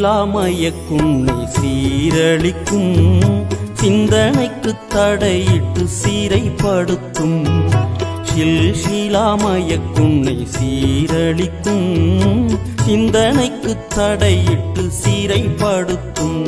ஷில்ஷிலாமயக்குன்னை சீரழிக்கும் சிந்தனைக்கு தடையிட்டு சீரைப்படுத்தும் ஷில்ஷிலாமயக்குன்னை சீரழிக்கும் சிந்தனைக்கு தடையிட்டு சீரைப்படுத்தும்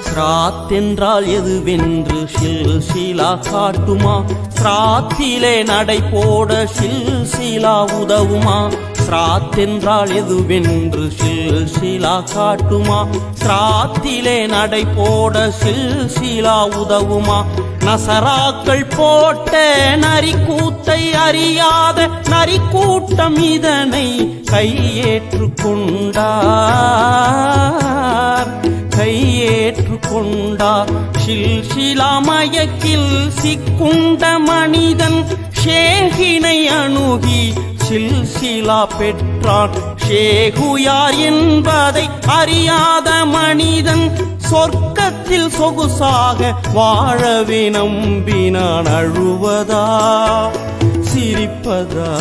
ஸ்ராத்தென்றால் எதுவென்று ஷில்ஷிலா காட்டுமா ஸ்ராத்திலே நடை போட ஷில்ஷிலா உதவுமா ஸ்ராத்தென்றால் எதுவென்று ஷில்ஷிலா காட்டுமா ஸ்ராத்திலே நடை போட ஷில்ஷிலா உதவுமா நசராக்கள் போட்ட நரிக்கூத்தை அறியாத நரிக்கூட்டம் இதனை கையேற்றுக்கொண்டார் ஷில்ஷிலாமயக்கில் சிக்குண்ட மனிதன் ஷேகினை அணுகி ஷில்ஷிலா பெற்றான் ஷேகு யார் என்பதை அறியாத மனிதன் சொர்க்கத்தில் சொகுசாக வாழவே நம்பினான் அழுவதா சிரிப்பதா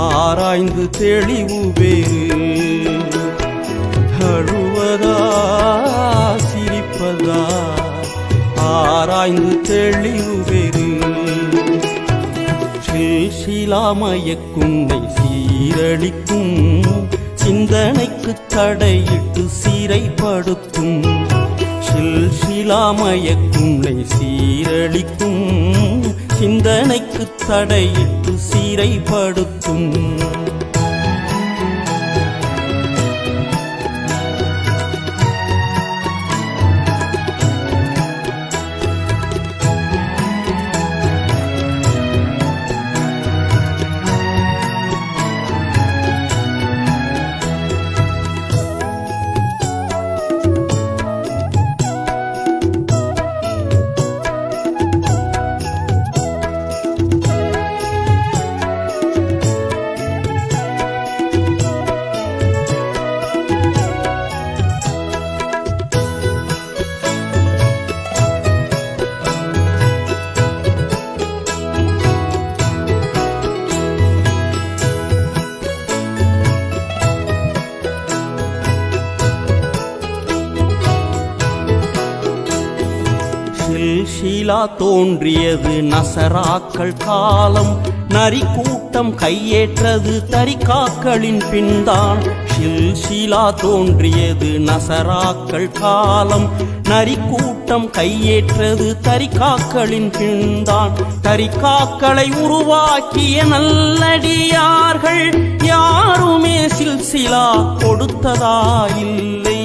ஆராய்ந்து தெளிவு வேறு அழுவதா சிரிப்பதா ஆராய்ந்து தெளிவு வேறு ஷில்ஷிலாமயக்குன்னை சீரழிக்கும் சிந்தனைக்கு தடையிட்டு சீரைப்படுத்தும் ஷில்ஷிலாமயக்குன்னை சீரழிக்கும் சிந்தனைக்கு தடையிட்டு சீரைப்படுத்தும் ஷில்ஷிலா தோன்றியது நசராக்கள் காலம் நரிக்கூட்டம் கையேற்றது தரிகாக்களின் பின்தான் ஷில்ஷிலா தோன்றியது நசராக்கள் காலம் நரிக்கூட்டம் கையேற்றது தரிகாக்களின் பின்தான் தரிகாக்களை உருவாக்கிய நல்லடியார்கள் யாருமே சில்சிலா கொடுத்ததாயில்லை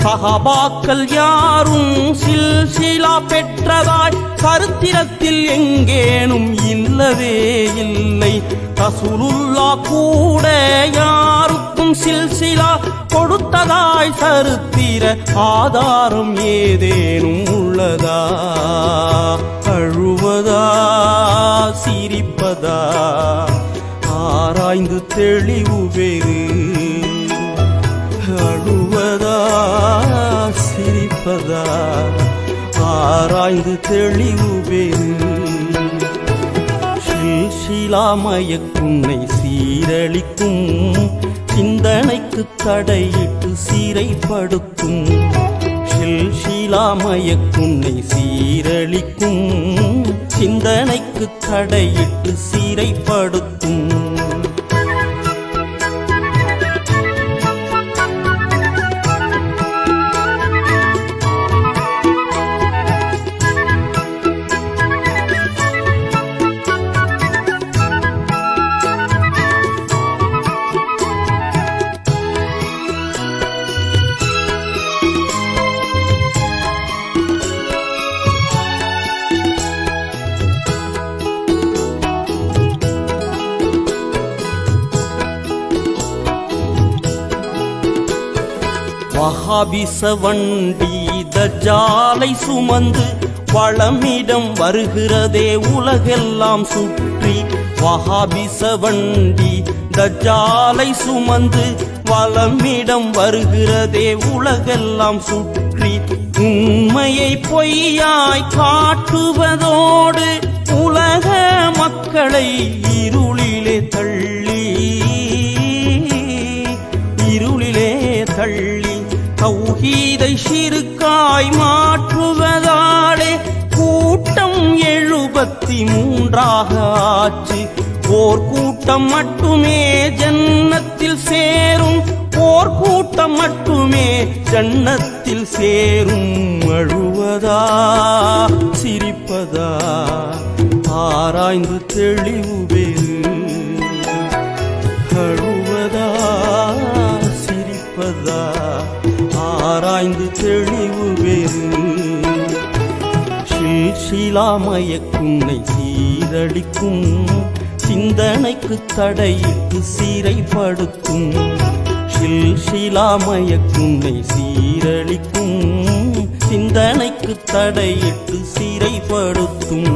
சஹாபாக்கள் யாரும் சில்சிலா பெற்றதாய் சரித்திரத்தில் எங்கேனும் இல்லவே இல்லை ரசூலுல்லாஹ் கூட யாருக்கும் சில்சிலா கொடுத்ததாய் சரித்திர ஆதாரம் ஏதேனும் உள்ளதா அழுவதா சிரிப்பதா ஆராய்ந்து தெளிவு வேறு அழுவதா சிரிப்பதா ஆராய்ந்து தெளிவு வேறு ஷில்ஷிலாமயக்குன்னை சீரழிக்கும் சிந்தனைக்கு தடையிட்டு சீரைப்படுத்தும் ஷில்ஷிலாமயக்குன்னை சீரழிக்கும் சிந்தனைக்கு தடையிட்டு சீரைப்படுத்தும் வஹாபிச வண்டி தஜ்ஜாலை சுமந்து வளமிடம் வருகிறதே உலகெல்லாம் சுற்றி. வஹாபிச வண்டி தஜ்ஜாலை சுமந்து வளமிடம் வருகிறதே உலகெல்லாம் சுற்றி. உண்மையை பொய்யாய் காட்டுவதோடு உலக மக்களை இருளிலே தள்ளி தௌஹீதை ஷிர்காய் மாற்றுவதாலே கூட்டம் 73 ஆச்சு. ஓர் கூட்டம் மட்டுமே ஜன்னத்தில் சேரும், ஓர் கூட்டம் மட்டுமே ஜன்னத்தில் சேரும். அழுவதா சிரிப்பதா ஆராய்ந்து தெளிவு பெறு. அழுவதா சிரிப்பதா ஆராய்ந்து தெளிவு பெறு. சிலாமயக்குன்னை சீரழிக்கும் சிந்தனைக்கு தடையிட்டு சிறைப்படுத்தும். சிலாமயக்குன்னை சீரழிக்கும் சிந்தனைக்கு தடையிட்டு சிறைப்படுத்தும்.